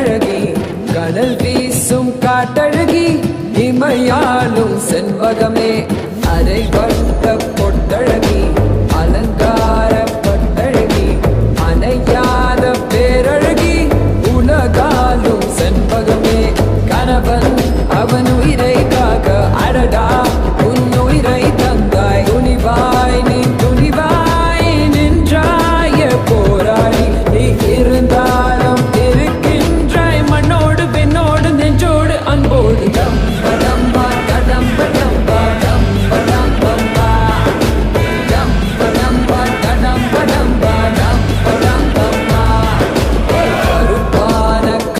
கண்ணழகி கடல் வீசும் காட்டழகி இமையாலும் செண்பகமே அரை வட்ட பொட்டழகி அலங்கார பட்டழகி அணையாத பேரழகி உலகாலும் செண்பகமே கணவன் அவன் உயிரை காக்க அடடா